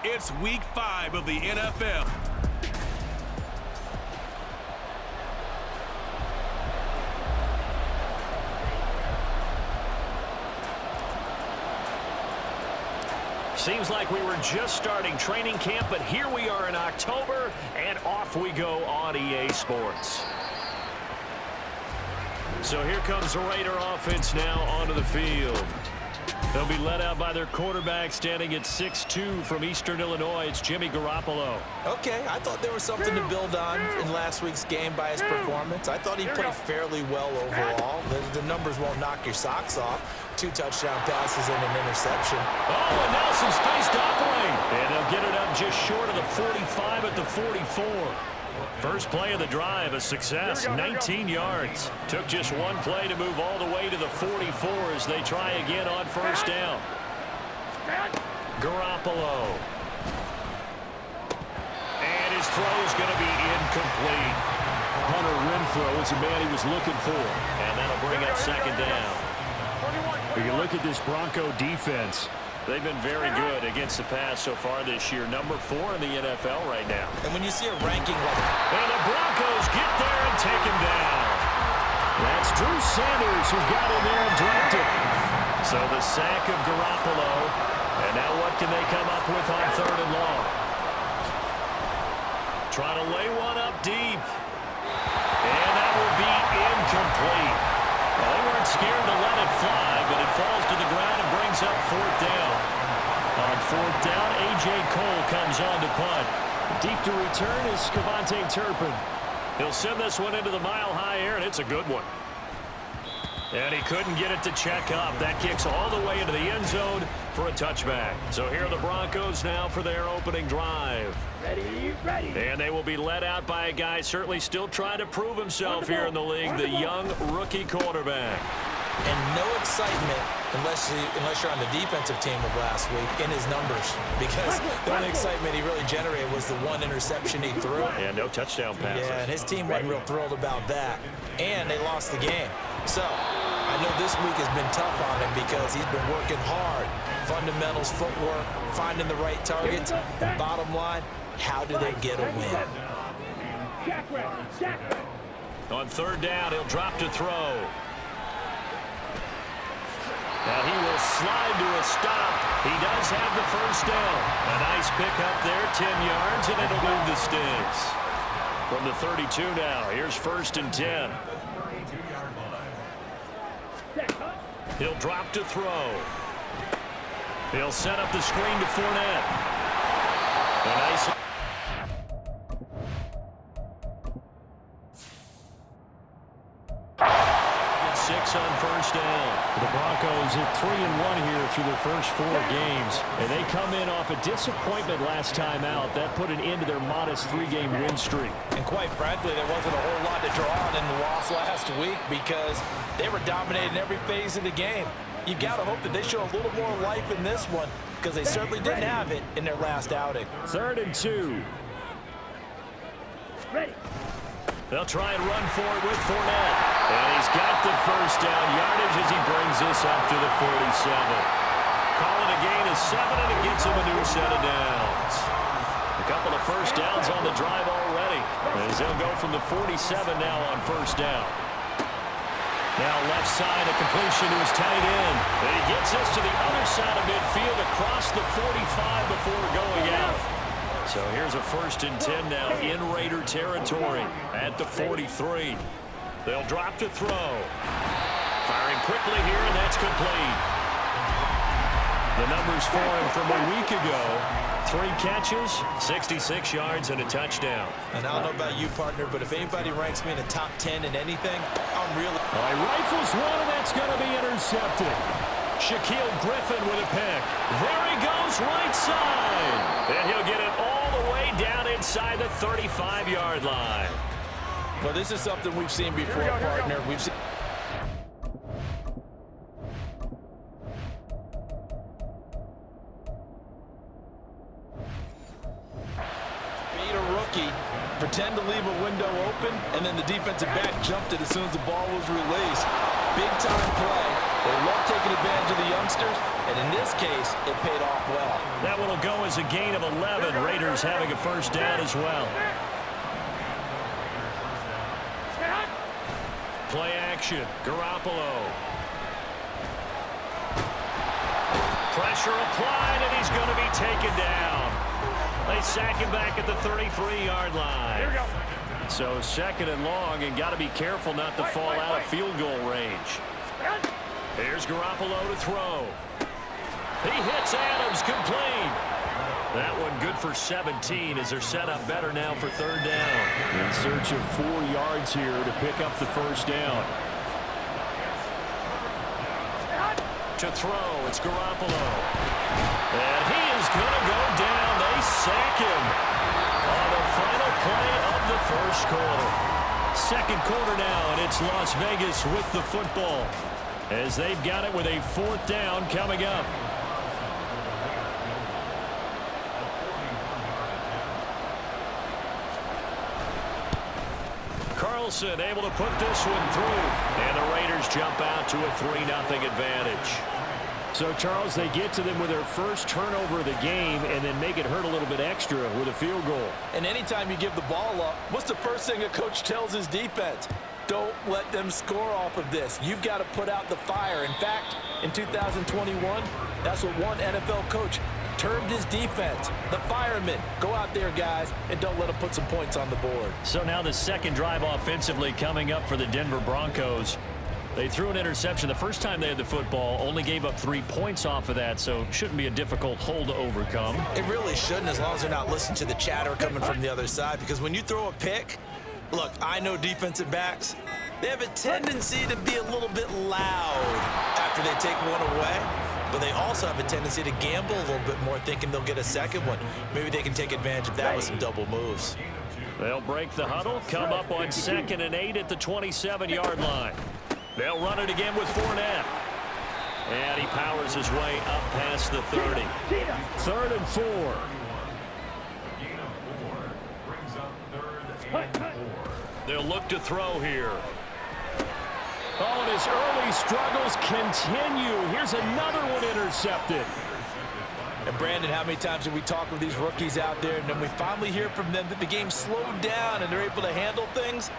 It's week 5 of the NFL. Seems like we were just starting training camp, but here we are in October, and off we go on EA Sports. So here comes the Raider offense now onto the field. They'll be led out by their quarterback standing at 6'2" from Eastern Illinois. It's Jimmy Garoppolo. Okay, I thought there was something to build on in last week's game by his performance. I thought he played fairly well overall. The numbers won't knock your socks off. 2 touchdown passes and an interception. Oh, and now some space to operate. And they'll get it up just short of the 45 at the 44. First play of the drive, a success, 19 yards. Took just one play to move all the way to the 44 as they try again on first down. Garoppolo. And his throw's going to be incomplete. Hunter Renfrow is the man he was looking for. And that'll bring up second down. We can look at this Bronco defense. They've been very good against the pass so far this year. Number 4 in the NFL right now. And when you see a ranking like and the Broncos get there and take him down. That's Drew Sanders who got in there and dropped it. So the sack of Garoppolo. And now what can they come up with on 3rd and long? Trying to lay one up deep. And that will be incomplete. Well, they weren't scared to let it fly, but it falls to the ground and brings up 4th down. On 4th down, A.J. Cole comes on to punt. Deep to return is Skavante Turpin. He'll send this one into the mile-high air, and it's a good one. And he couldn't get it to check up. That kicks all the way into the end zone for a touchback. So here are the Broncos now for their opening drive. Ready. And they will be led out by a guy certainly still trying to prove himself here in the league, the young rookie quarterback. And no excitement unless you're on the defensive team of last week in his numbers, because the only excitement he really generated was the 1 interception he threw. And no touchdown passes. Yeah, and his team wasn't real thrilled about that. And they lost the game. So I know this week has been tough on him because he's been working hard. Fundamentals, footwork, finding the right targets. Bottom line, how do they get a win? On 3rd down, he'll drop to throw. Now he will slide to a stop. He does have the first down. A nice pickup there, 10 yards, and it'll move the sticks. From the 32 now, here's 1st and 10. He'll drop to throw. He'll set up the screen to Fournette. A nice... 6 on first down. The Broncos are 3-1 here through their first 4 games. And they come in off a disappointment last time out. That put an end to their modest 3-game win streak. And quite frankly, there wasn't a whole lot to draw on in the loss last week because they were dominating every phase of the game. You got to hope that they show a little more life in this one because they certainly didn't have it in their last outing. 3rd and 2. They'll try and run for it with Fournette. And he's got the first down yardage as he brings this up to the 47. Calling a gain of 7, and it gets him a new set of downs. A couple of first downs on the drive already, as they'll go from the 47 now on first down. Now left side, a completion to his tight end. And he gets us to the other side of midfield across the 45 before going out. So here's a 1st and 10 now in Raider territory at the 43. They'll drop to throw. Firing quickly here, and that's complete. The numbers for him from a week ago. 3 catches, 66 yards, and a touchdown. And I don't know about you, partner, but if anybody ranks me in the top 10 in anything, I'm really... All right, rifles one, and that's going to be intercepted. Shaquille Griffin with a pick. There he goes, right side. And he'll get it all the way down inside the 35-yard line. Well, this is something we've seen before, partner. We've seen... Beat a rookie, pretend to leave a window open, and then the defensive back jumped it as soon as the ball was released. Big-time play. They love taking advantage of the youngsters, and in this case, it paid off well. That one will go as a gain of 11. Raiders having a first down as well. Play action. Garoppolo. Pressure applied, and he's going to be taken down. They sack him back at the 33-yard line. Here we go. So second and long, and got to be careful not to fall out of field goal range. Here's Garoppolo to throw. He hits Adams, complete. That one good for 17 as they're set up better now for third down. In search of 4 yards here to pick up the first down. To throw, it's Garoppolo. And he is going to go down. They sack him on the final play of the first quarter. Second quarter now, and it's Las Vegas with the football as they've got it with a fourth down coming up. Carlson able to put this one through, and the Raiders jump out to a 3-0 advantage. So, Charles, they get to them with their first turnover of the game and then make it hurt a little bit extra with a field goal. And anytime you give the ball up, what's the first thing a coach tells his defense? Don't let them score off of this. You've got to put out the fire. In fact, in 2021, that's what one NFL coach termed his defense, the firemen. Go out there, guys, and don't let them put some points on the board. So now the second drive offensively coming up for the Denver Broncos. They threw an interception the first time they had the football, only gave up 3 points off of that, so shouldn't be a difficult hole to overcome. It really shouldn't, as long as they're not listening to the chatter coming from the other side, because when you throw a pick, look, I know defensive backs, they have a tendency to be a little bit loud after they take one away, but they also have a tendency to gamble a little bit more, thinking they'll get a second one. Maybe they can take advantage of that with some double moves. They'll break the huddle, come up on 2nd and 8 at the 27-yard line. They'll run it again with Fournette. And he powers his way up past the 30. 3rd and 4. They'll look to throw here. Oh, and his early struggles continue. Here's another one intercepted. And Brandon, how many times have we talked with these rookies out there, and then we finally hear from them that the game slowed down and they're able to handle things?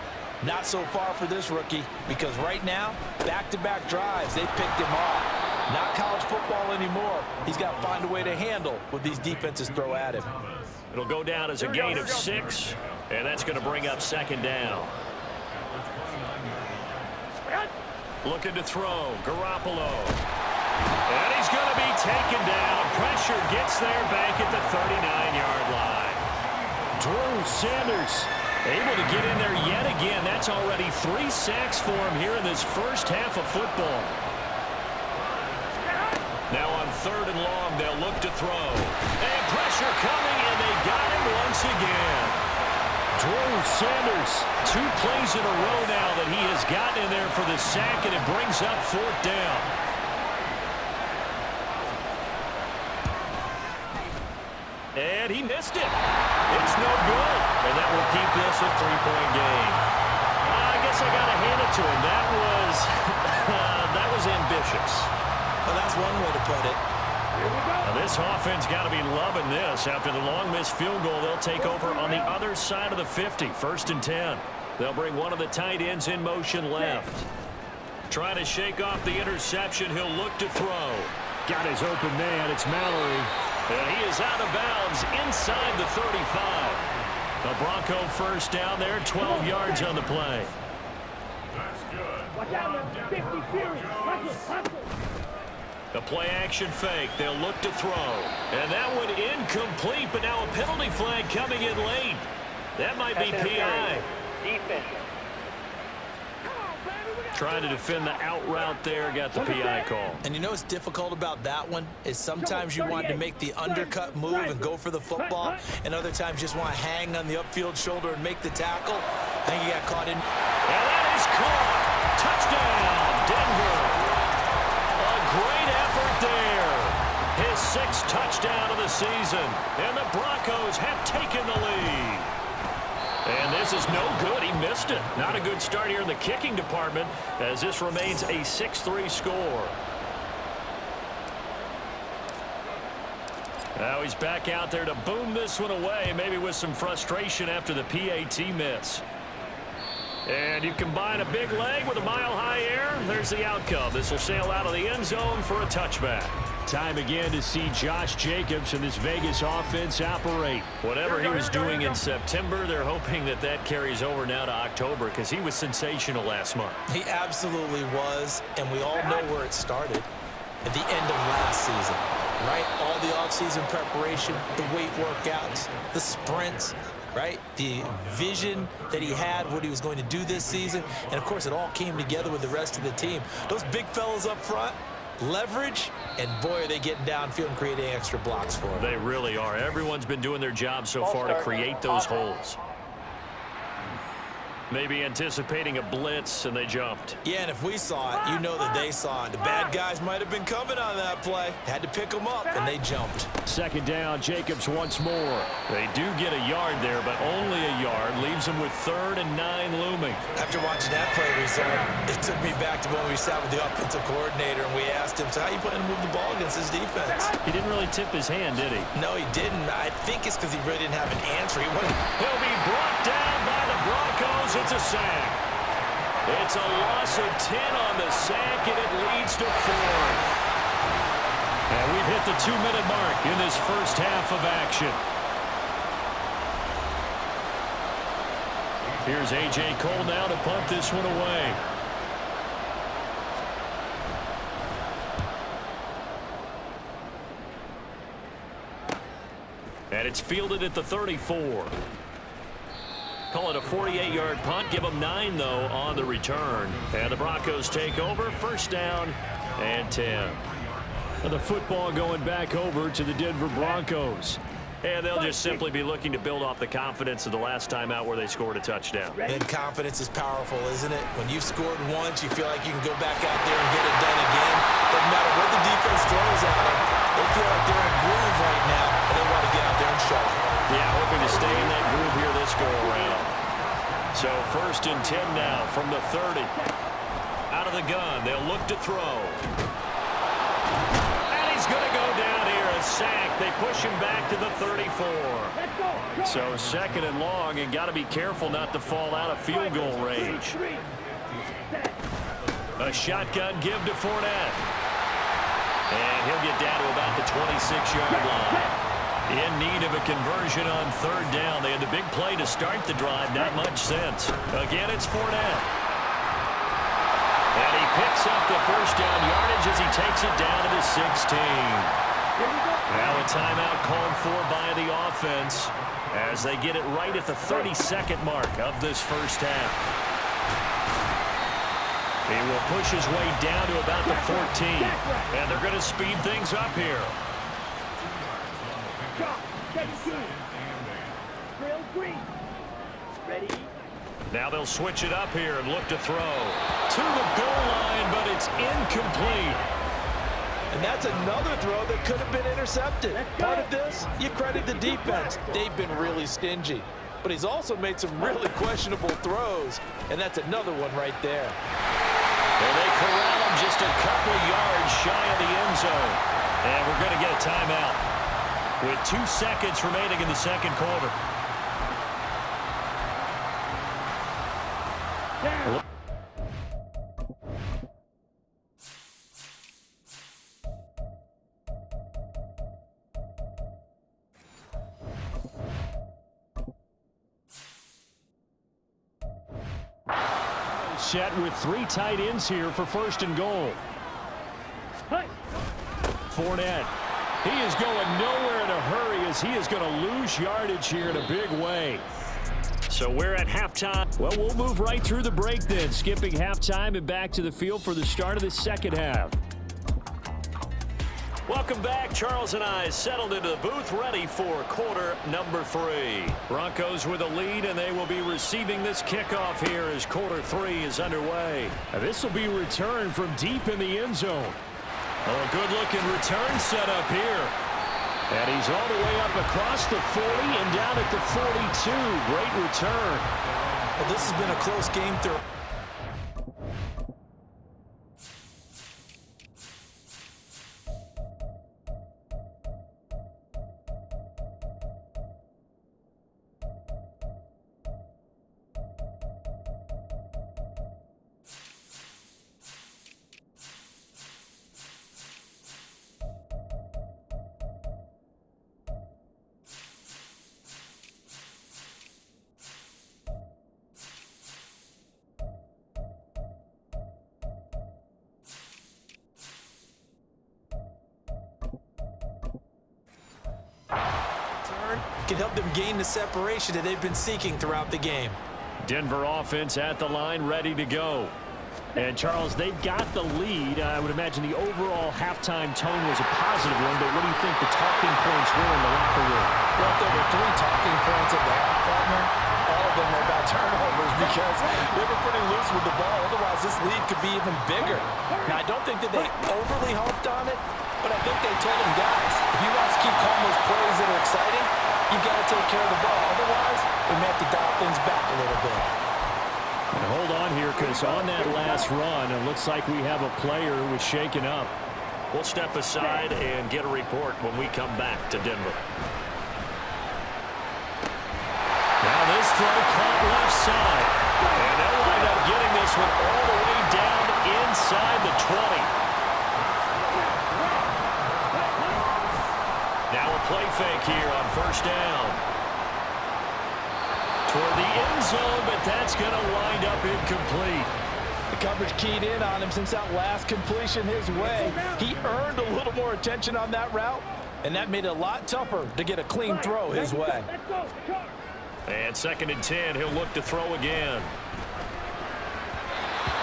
Not so far for this rookie, because right now, back-to-back drives, they picked him off. Not college football anymore. He's got to find a way to handle what these defenses throw at him. It'll go down as a gain of 6, and that's going to bring up 2nd down. Looking to throw, Garoppolo. And he's going to be taken down. Pressure gets there back at the 39-yard line. Drew Sanders able to get in there yet again. That's already 3 sacks for him here in this first half of football. Now on 3rd and long, they'll look to throw. And pressure coming, and they got him once again. Drew Sanders. 2 plays in a row now that he has gotten in there for the sack, and it brings up 4th down. And he missed it. It's no good. And that will keep this a 3-point game. I guess I got to hand it to him. That was ambitious. Well, that's one way to put it. Now this offense got to be loving this. After the long missed field goal, they'll take over on the other side of the 50. 1st and 10. They'll bring one of the tight ends in motion left. Trying to shake off the interception. He'll look to throw. Got his open man. It's Mallory. And he is out of bounds inside the 35. The Bronco first down there, 12 yards on the play. The play action fake. They'll look to throw. And that one incomplete, but now a penalty flag coming in late. That might be PI. Defense. Trying to defend the out route there, got the PI call. And you know what's difficult about that one is sometimes you want to make the undercut move and go for the football, and other times just want to hang on the upfield shoulder and make the tackle. I think he got caught in. And that is caught. Touchdown, Denver. A great effort there. His 6th touchdown of the season, and the Broncos have taken the lead. And this is no good. He missed it. Not a good start here in the kicking department as this remains a 6-3 score. Now he's back out there to boom this one away, maybe with some frustration after the PAT miss. And you combine a big leg with a mile-high air, there's the outcome. This will sail out of the end zone for a touchback. Time again to see Josh Jacobs and this Vegas offense operate. Whatever he was doing in September, they're hoping that that carries over now to October because he was sensational last month. He absolutely was, and we all know where it started. At the end of last season, right? All the offseason preparation, the weight workouts, the sprints, right? The vision that he had, what he was going to do this season. And, of course, it all came together with the rest of the team. Those big fellas up front, leverage, and, boy, are they getting downfield and creating extra blocks for him. They really are. Everyone's been doing their job so far to create those holes. Maybe anticipating a blitz, and they jumped. Yeah, and if we saw it, you know that they saw it. The bad guys might have been coming on that play. Had to pick them up, and they jumped. Second down, Jacobs once more. They do get a yard there, but only a yard. Leaves them with 3rd and 9 looming. After watching that play result, it took me back to when we sat with the offensive coordinator, and we asked him, so how you plan to move the ball against his defense? He didn't really tip his hand, did he? No, he didn't. I think it's because he really didn't have an answer. He'll be brought down by the Broncos. It's a sack. It's a loss of 10 on the sack, and it leads to 4th. And we've hit the 2-minute mark in this first half of action. Here's A.J. Cole now to punt this one away. And it's fielded at the 34. Call it a 48-yard punt. Give them 9, though, on the return. And the Broncos take over. 1st down and 10. And the football going back over to the Denver Broncos. And they'll just simply be looking to build off the confidence of the last time out where they scored a touchdown. And confidence is powerful, isn't it? When you've scored once, you feel like you can go back out there and get it done again. Doesn't matter what the defense throws at them. They feel like they're in a groove right now, and they want to get out there and show it. Yeah, hoping to stay in that groove here this go-around. So 1st and 10 now from the 30. Out of the gun, they'll look to throw. And he's going to go down here, a sack. They push him back to the 34. So 2nd and long, and got to be careful not to fall out of field goal range. A shotgun give to Fournette. And he'll get down to about the 26-yard line. In need of a conversion on 3rd down. They had the big play to start the drive. Not much sense. Again, it's Fournette. And he picks up the 1st down yardage as he takes it down to the 16. Now a timeout called for by the offense as they get it right at the 32nd mark of this first half. He will push his way down to about the 14. And they're going to speed things up here. Now they'll switch it up here and look to throw. To the goal line, but it's incomplete. And that's another throw that could have been intercepted. Part of this, you credit the defense. They've been really stingy. But he's also made some really questionable throws. And that's another one right there. And they corral him just a couple yards shy of the end zone. And we're going to get a timeout with 2 seconds remaining in the 2nd quarter. Set with 3 tight ends here for 1st and goal. Fournette. He is going nowhere in a hurry as he is going to lose yardage here in a big way. So we're at halftime. Well, we'll move right through the break then, skipping halftime and back to the field for the start of the 2nd half. Welcome back. Charles and I settled into the booth ready for quarter number 3. Broncos with a lead, and they will be receiving this kickoff here as quarter 3 is underway. Now, this will be returned from deep in the end zone. Oh, a good-looking return set up here. And he's all the way up across the 40 and down at the 42. Great return. Well, this has been a close game through. Can help them gain the separation that they've been seeking throughout the game. Denver offense at the line, ready to go. And, Charles, they've got the lead. I would imagine the overall halftime tone was a positive one, but what do you think the talking points were in the locker room? Well, if there were 3 talking points at the half, partner, all of them were about turnovers because they were pretty loose with the ball. Otherwise, this lead could be even bigger. Now, I don't think that they overly harped on it, but I think they told them, guys, if you want to keep calling those plays that are exciting, you've got to take care of the ball. Otherwise, we may have to dial things back a little bit. And hold on here, because on that last run, it looks like we have a player who was shaken up. We'll step aside and get a report when we come back to Denver. Now this throw caught left side. And they'll wind up getting this one all the way down inside the 20. Now a play fake here on first down. Toward the end zone, but that's going to wind up incomplete. The coverage keyed in on him since that last completion his way. He earned a little more attention on that route, and that made it a lot tougher to get a clean throw his way. And 2nd and 10, he'll look to throw again.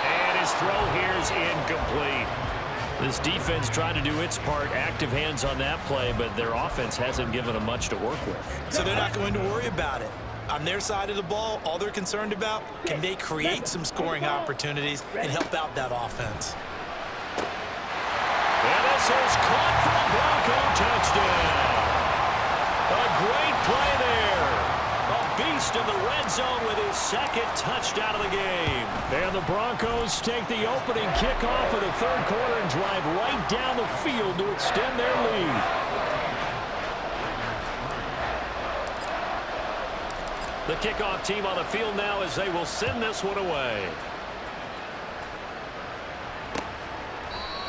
And his throw here is incomplete. This defense trying to do its part, active hands on that play, but their offense hasn't given them much to work with. So they're not going to worry about it. On their side of the ball, all they're concerned about, can they create some scoring opportunities and help out that offense? And this is caught for a Bronco touchdown. A great play there. A beast in the red zone with his 2nd touchdown of the game. And the Broncos take the opening kickoff of the 3rd quarter and drive right down the field to extend their lead. The kickoff team on the field now as they will send this one away.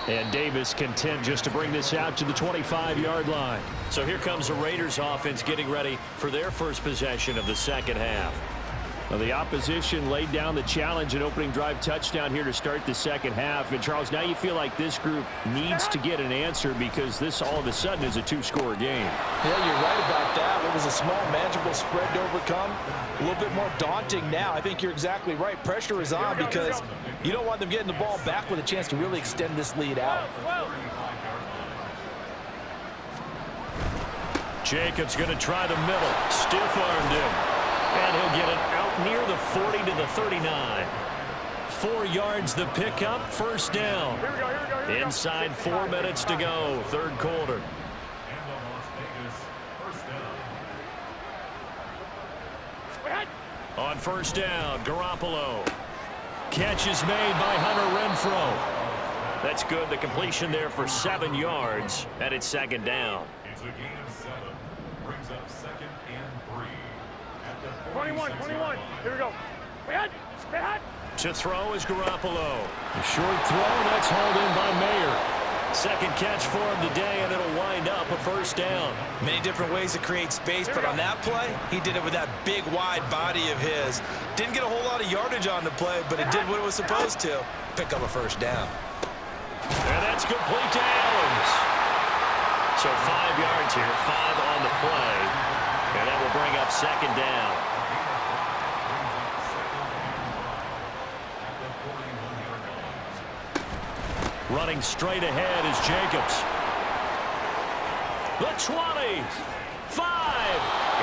And Davis content just to bring this out to the 25-yard line. So here comes the Raiders offense getting ready for their first possession of the 2nd half. Well, the opposition laid down the challenge, an opening drive touchdown here to start the 2nd half. And, Charles, now you feel like this group needs to get an answer because this all of a sudden is a 2-score game. Yeah, you're right about that. It was a small, manageable spread to overcome. A little bit more daunting now. I think you're exactly right. Pressure is on because you don't want them getting the ball back with a chance to really extend this lead out. Jacobs going to try the middle. Stiff-armed him. And he'll get it out near the 40 to the 39. 4 yards the pickup, first down. Inside 4 minutes to go, 3rd quarter. On first down, Garoppolo. Catch is made by Hunter Renfrow. That's good. The completion there for 7 yards, and it's 2nd down. It's a gain of 7. Brings up 2nd and 3. 21, here we go. Stay hot. To throw is Garoppolo. A short throw, that's hauled in by Mayer. 2nd catch for him today, and it'll wind up a first down. Many different ways to create space, but on that play, he did it with that big, wide body of his. Didn't get a whole lot of yardage on the play, but it did what it was supposed to. Pick up a first down. And that's complete to Adams. So 5 yards here, 5 on the play. And that will bring up 2nd down. Running straight ahead is Jacobs. The 20, 5,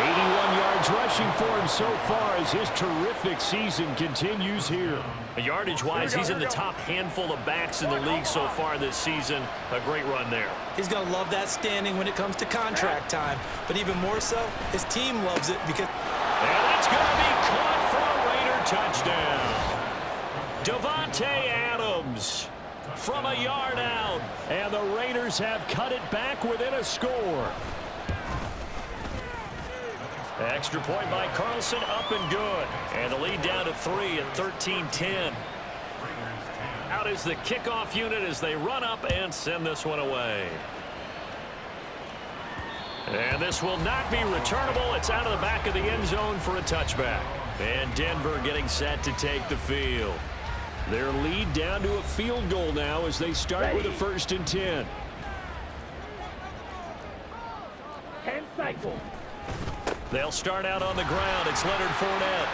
81 yards rushing for him so far as his terrific season continues here. Yardage-wise, he's in the top handful of backs in the league so far this season. A great run there. He's going to love that standing when it comes to contract time. But even more so, his team loves it because... And that's going to be caught for a Raider touchdown. Davante Adams from a yard out. And the Raiders have cut it back within a score. Extra point by Carlson, up and good. And the lead down to 3 at 13-10. Out is the kickoff unit as they run up and send this one away. And this will not be returnable. It's out of the back of the end zone for a touchback. And Denver getting set to take the field. Their lead down to a field goal now as they start with a 1st and 10. 10 cycles. They'll start out on the ground. It's Leonard Fournette.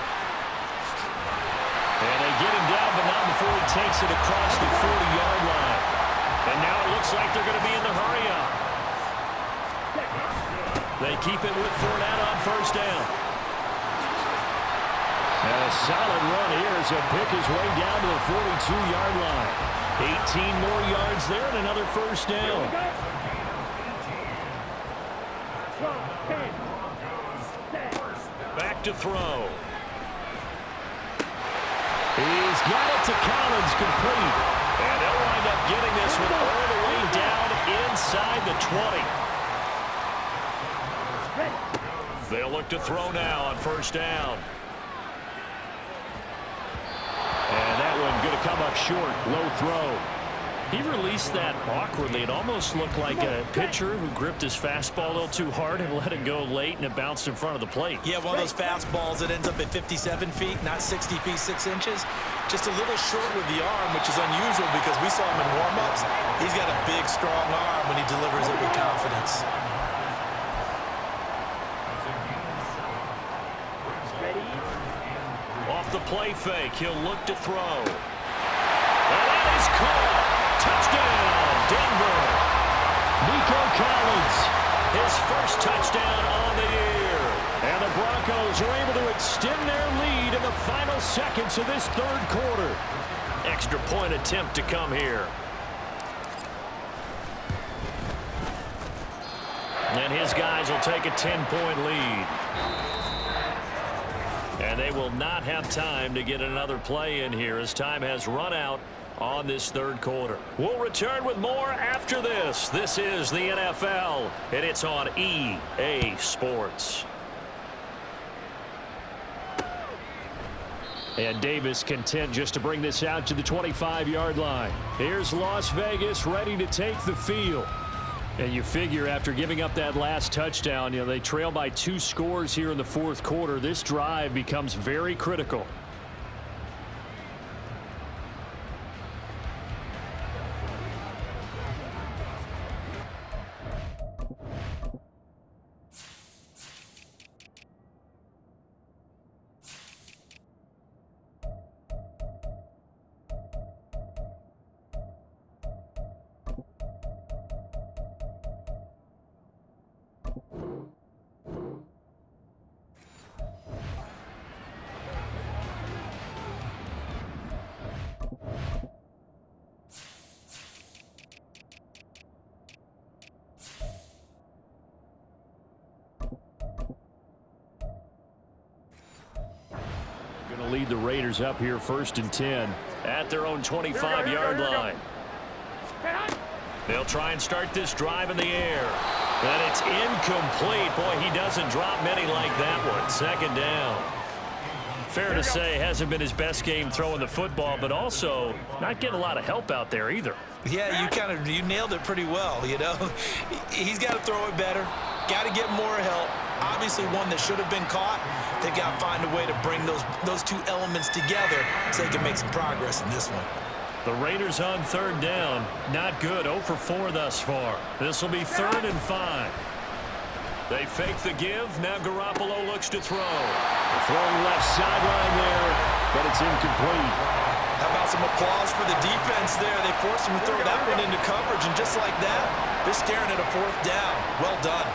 And they get him down, but not before he takes it across the 40-yard line. And now it looks like they're going to be in the hurry-up. They keep it with Fournette on 1st down. And a solid run here as he'll pick his way down to the 42-yard line. 18 more yards there and another 1st down. Back to throw. He's got it to Collins, complete. And they'll wind up getting this one all the way down inside the 20. They'll look to throw now on 1st down. And that one going to come up short. Low throw. He released that awkwardly. It almost looked like a pitcher who gripped his fastball a little too hard and let it go late, and it bounced in front of the plate. Yeah, one of those fastballs that ends up at 57 feet, not 60 feet, 6 inches. Just a little short with the arm, which is unusual because we saw him in warm-ups. He's got a big, strong arm when he delivers it with confidence. Off the play fake, he'll look to throw. And that is caught. Touchdown, Denver. Nico Collins, his 1st touchdown on the year. And the Broncos are able to extend their lead in the final seconds of this 3rd quarter. Extra point attempt to come here. And his guys will take a 10-point lead. And they will not have time to get another play in here as time has run out on this 3rd quarter. We'll return with more after this. This is the NFL, and it's on EA Sports. And Davis content just to bring this out to the 25-yard line. Here's Las Vegas ready to take the field. And you figure after giving up that last touchdown, they trail by 2 scores here in the 4th quarter. This drive becomes very critical. Going to lead the Raiders up here 1st and 10 at their own 25-yard line. They'll try and start this drive in the air. And it's incomplete. Boy, he doesn't drop many like that one. 2nd down. Fair to say, hasn't been his best game throwing the football, but also not getting a lot of help out there either. Yeah, you nailed it pretty well, He's got to throw it better. Got to get more help. Obviously one that should have been caught. They got to find a way to bring those 2 elements together so they can make some progress in this one. The Raiders on 3rd down. Not good. 0 for 4 thus far. This will be 3rd and 5. They fake the give. Now Garoppolo looks to throw. Throwing left sideline there, but it's incomplete. How about some applause for the defense there? They forced him to throw that one into coverage, and just like that, they're staring at a 4th down. Well done.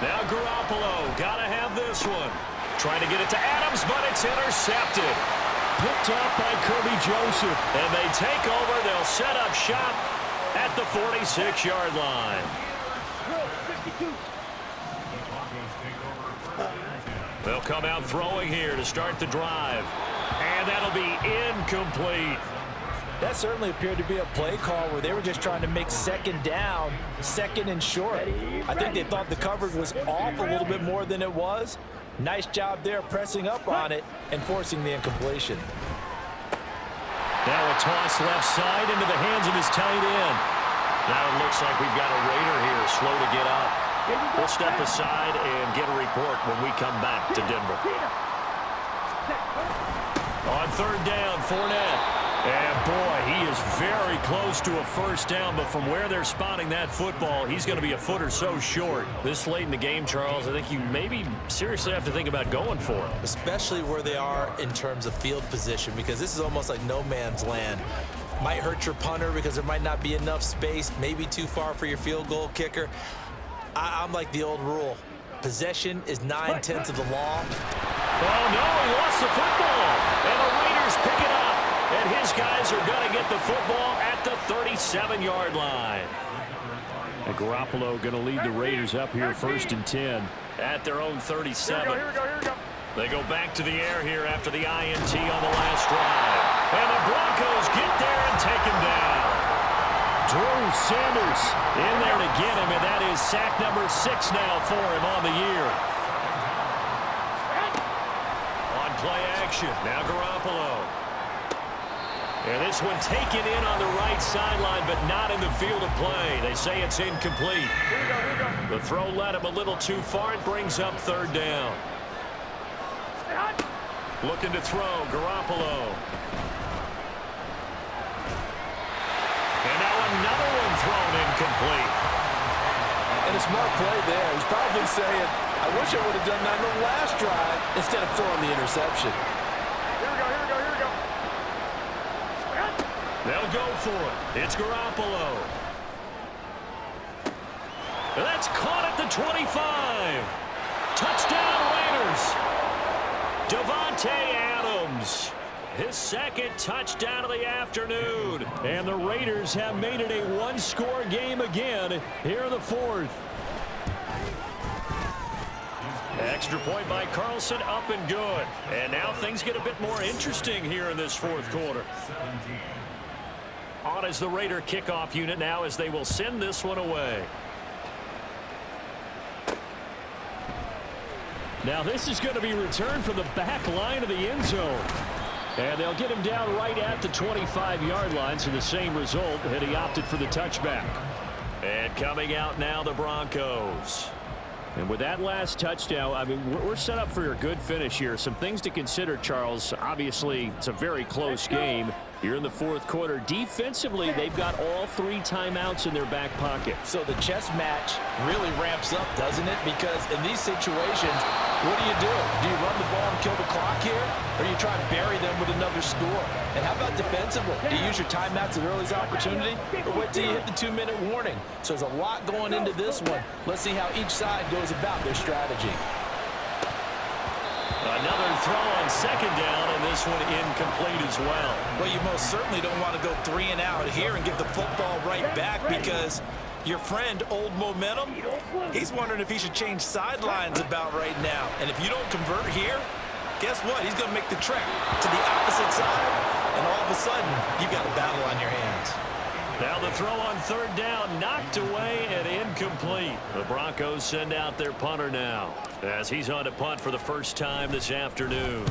Now Garoppolo, gotta have this one. Trying to get it to Adams, but it's intercepted. Picked off by Kirby Joseph. And they take over. They'll set up shop at the 46-yard line. They'll come out throwing here to start the drive. And that'll be incomplete. That certainly appeared to be a play call where they were just trying to make second down, second and short. I think they thought the coverage was off a little bit more than it was. Nice job there pressing up on it and forcing the incompletion. Now a toss left side into the hands of his tight end. Now it looks like we've got a Raider here slow to get up. We'll step aside and get a report when we come back to Denver. On third down, Fournette. And, boy, he is very close to a first down, but from where they're spotting that football, he's going to be a foot or so short. This late in the game, Charles, I think you maybe seriously have to think about going for it. Especially where they are in terms of field position, because this is almost like no man's land. Might hurt your punter because there might not be enough space, maybe too far for your field goal kicker. I'm like the old rule. Possession is 9/10 of the law. Oh, no, he lost the football. And the Raiders pick it up. And his guys are going to get the football at the 37-yard line. And Garoppolo going to lead the Raiders up here first and 10 at their own 37. Here we go. They go back to the air here after the INT on the last drive. And the Broncos get there and take him down. Drew Sanders in there to get him, and that is sack number 6 now for him on the year. On play action, now Garoppolo. And this one taken in on the right sideline, but not in the field of play. They say it's incomplete. Here we go. The throw led him a little too far and brings up third down. Looking to throw, Garoppolo. And now another one thrown incomplete. And a smart play there. He's probably saying, I wish I would have done that in the last drive instead of throwing the interception. Here we go. They'll go for it. It's Garoppolo. And that's caught at the 25. Touchdown Raiders. Davante Adams. His second touchdown of the afternoon. And the Raiders have made it a one-score game again here in the fourth. Extra point by Carlson, up and good. And now things get a bit more interesting here in this fourth quarter. On is the Raider kickoff unit now as they will send this one away. Now this is going to be returned from the back line of the end zone. And they'll get him down right at the 25-yard line, so the same result had he opted for the touchback. And coming out now, the Broncos. And with that last touchdown, I mean, we're set up for a good finish here. Some things to consider, Charles. Obviously, it's a very close game. You're in the fourth quarter. Defensively, they've got all 3 timeouts in their back pocket. So the chess match really ramps up, doesn't it? Because in these situations, what do? Do you run the ball and kill the clock here? Or do you try and bury them with another score? And how about defensively? Do you use your timeouts at earliest opportunity? Or wait till you hit the 2-minute warning? So there's a lot going into this one. Let's see how each side goes about their strategy. Another throw on second down, and this one incomplete as well. Well, you most certainly don't want to go 3 and out here and get the football right back, because your friend, Old Momentum, he's wondering if he should change sidelines about right now. And if you don't convert here, guess what? He's going to make the trek to the opposite side, and all of a sudden, you've got a battle on your hands. Now the throw on third down, knocked away and incomplete. The Broncos send out their punter now as he's on to punt for the first time this afternoon.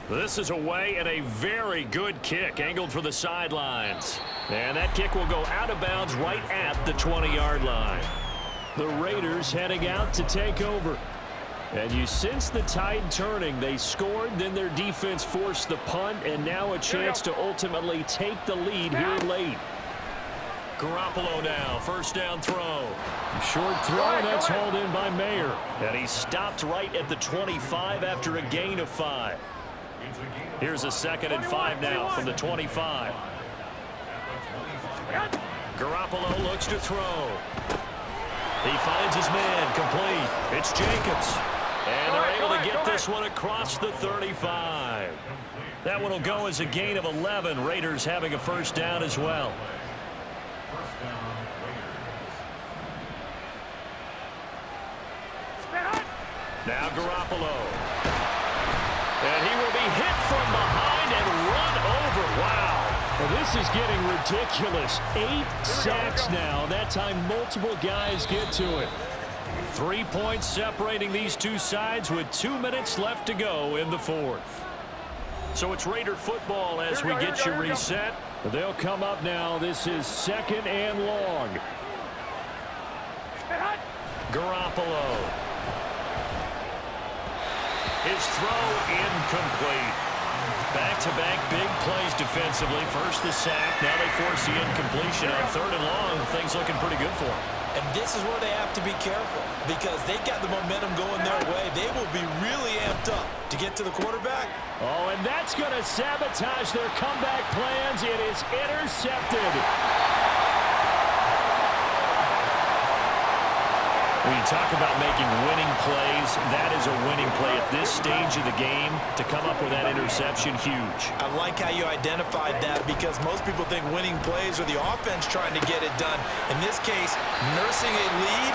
This is away and a very good kick angled for the sidelines. And that kick will go out of bounds right at the 20-yard line. The Raiders heading out to take over. And you sense the tide turning. They scored, then their defense forced the punt, and now a chance to ultimately take the lead here late. Garoppolo now, first down throw. Short throw, and that's hauled in by Mayer. And he stopped right at the 25 after a gain of 5. Here's a 2nd and 5 now from the 25. Garoppolo looks to throw. He finds his man, complete. It's Jacobs. And they're able to get this one across the 35. That one will go as a gain of 11. Raiders having a first down as well. First down, Raiders. Now Garoppolo. And he will be hit from behind and run over. Wow. Well, this is getting ridiculous. 8 sacks now. That time multiple guys get to it. 3 points separating these two sides with 2 minutes left to go in the fourth. So it's Raider football as we get you reset. They'll come up now. This is 2nd and long. Garoppolo. His throw incomplete. Back-to-back big plays defensively. First the sack. Now they force the incompletion on 3rd and long. Things looking pretty good for them. And this is where they have to be careful because they've got the momentum going their way. They will be really amped up to get to the quarterback. Oh, and that's going to sabotage their comeback plans. It is intercepted. When you talk about making winning plays, that is a winning play at this stage of the game. To come up with that interception, huge. I like how you identified that because most people think winning plays are the offense trying to get it done. In this case, nursing a lead,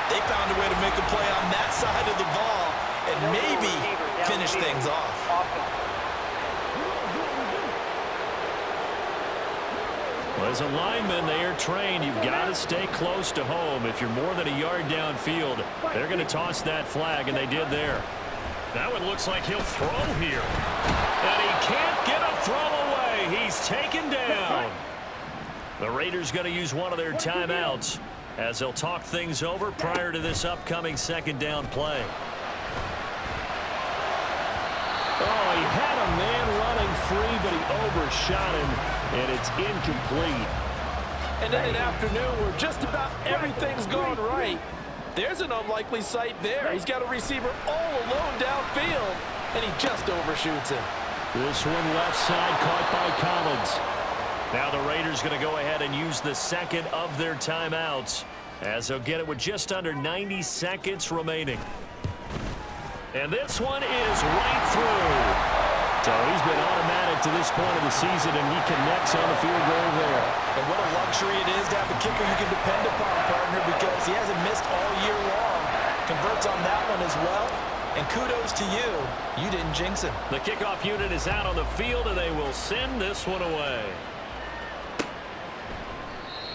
they found a way to make a play on that side of the ball and maybe finish things off. Well, as a lineman, they are trained. You've got to stay close to home. If you're more than a yard downfield, they're going to toss that flag, and they did there. That one looks like he'll throw here. And he can't get a throw away. He's taken down. The Raiders going to use one of their timeouts as they'll talk things over prior to this upcoming 2nd down play. Oh, he had a man running free, but he overshot him, and it's incomplete. And in an afternoon where just about everything's going right, there's an unlikely sight there. He's got a receiver all alone downfield, and he just overshoots him. This one left side caught by Collins. Now the Raiders going to go ahead and use the 2nd of their timeouts as they'll get it with just under 90 seconds remaining. And this one is right through. So he's been automatic to this point of the season, and he connects on the field goal there. And what a luxury it is to have a kicker you can depend upon, partner, because he hasn't missed all year long. Converts on that one as well. And kudos to you. You didn't jinx him. The kickoff unit is out on the field, and they will send this one away.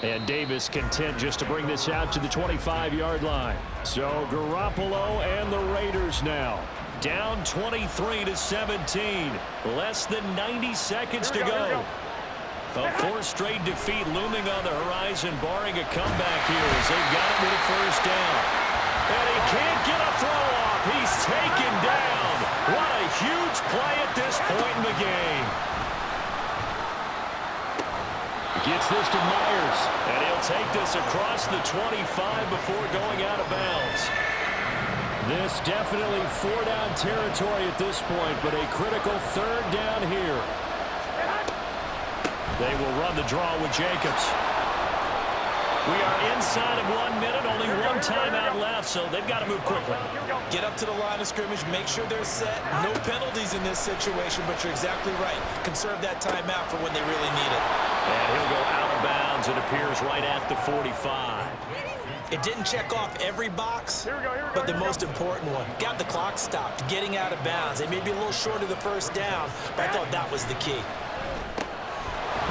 And Davis content just to bring this out to the 25-yard line. So Garoppolo and the Raiders now. Down 23-17. Less than 90 seconds to go. A 4th straight defeat looming on the horizon, barring a comeback here as they've got it with a first down. And he can't get a throw off. He's taken down. What a huge play at this point in the game. Gets this to Myers. And he'll take this across the 25 before going out of bounds. This definitely 4-down territory at this point, but a critical 3rd down here. They will run the draw with Jacobs. We are inside of 1 minute, only one timeout left, so they've got to move quickly. Get up to the line of scrimmage, make sure they're set. No penalties in this situation, but you're exactly right. Conserve that timeout for when they really need it. And he'll go out of bounds, it appears, right at the 45. It didn't check off every box, but the most important one. Got the clock stopped, getting out of bounds. They may be a little short of the first down, but I thought that was the key.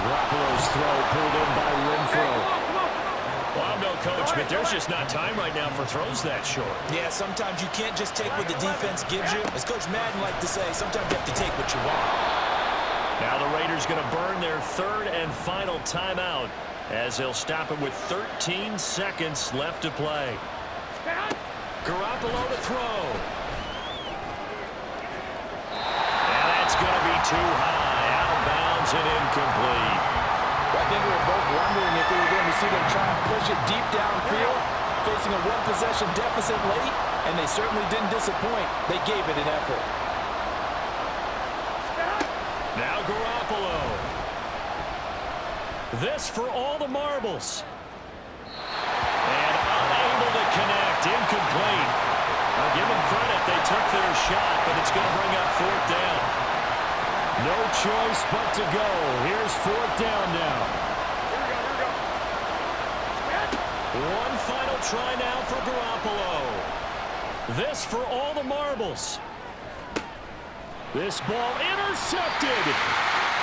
Garoppolo's throw pulled in by Renfro. Well, I'm no coach, but there's just not time right now for throws that short. Yeah, sometimes you can't just take what the defense gives you. As Coach Madden liked to say, sometimes you have to take what you want. Now the Raiders going to burn their 3rd and final timeout as they'll stop it with 13 seconds left to play. Garoppolo to throw. And that's going to be too high. Out of bounds and incomplete. I think we were both wondering if we were going to see them try and push it deep downfield, facing a 1-possession deficit late, and they certainly didn't disappoint. They gave it an effort. Now Garoppolo. This for all the marbles. And unable to connect. Incomplete. I'll give them credit. They took their shot, but it's going to bring up fourth down. No choice but to go. Here's fourth down now. One final try now for Garoppolo. This for all the marbles. This ball intercepted.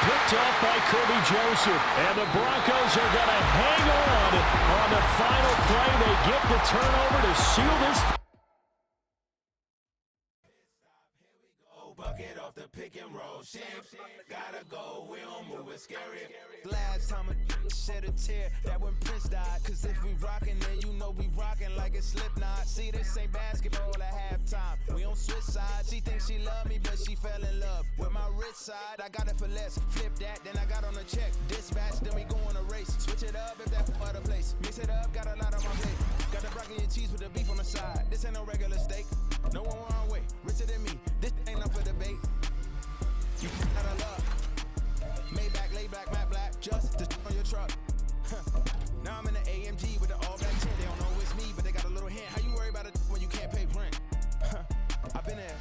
Picked off by Kirby Joseph. And the Broncos are going to hang on the final play. They get the turnover to seal this. Bucket off the pick and roll. Gotta go, we don't move it scary. Last time a shed a tear, that when Prince died. Cause if we rockin', then you know we rockin' like a Slipknot. See, this ain't basketball at halftime. We on switch sides. She thinks she love me, but she fell in love with my rich side. I got it for less. Flip that, then I got on a check. Dispatch, then we go on a race. Switch it up if that other place. Mix it up, got a lot on my plate. Got the broccoli and cheese with the beef on the side. This ain't no regular steak. No one wrong way. Richer than me. This ain't up for debate. You out of luck. Maybach, lay back, matte black. Just to on your truck. Now I'm in the AMG with the all black tint. They don't know it's me, but they got a little hint. How you worry about it when you can't pay rent? I've been there.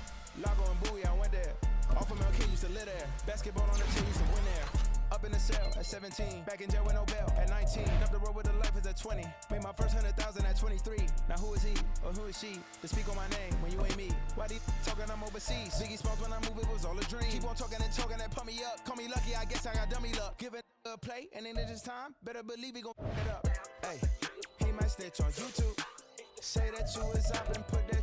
Lago and Bowie, I went there. Off of MLK, used to live there. Basketball on the team, used to win there. Up in the cell at 17. Back in jail with no bail at 19. Up the road with the life is at 20. Made my first 100,000 at 23. Now who is he or who is she to speak on my name when you ain't me? Why they talking I'm overseas? Biggie Smalls when I move it was all a dream. Keep on talking and pump me up. Call me lucky, I guess I got dummy luck. Give it a play and then it is time. Better believe we gon' it up. Hey, he might snitch on YouTube. Say that you was up and put that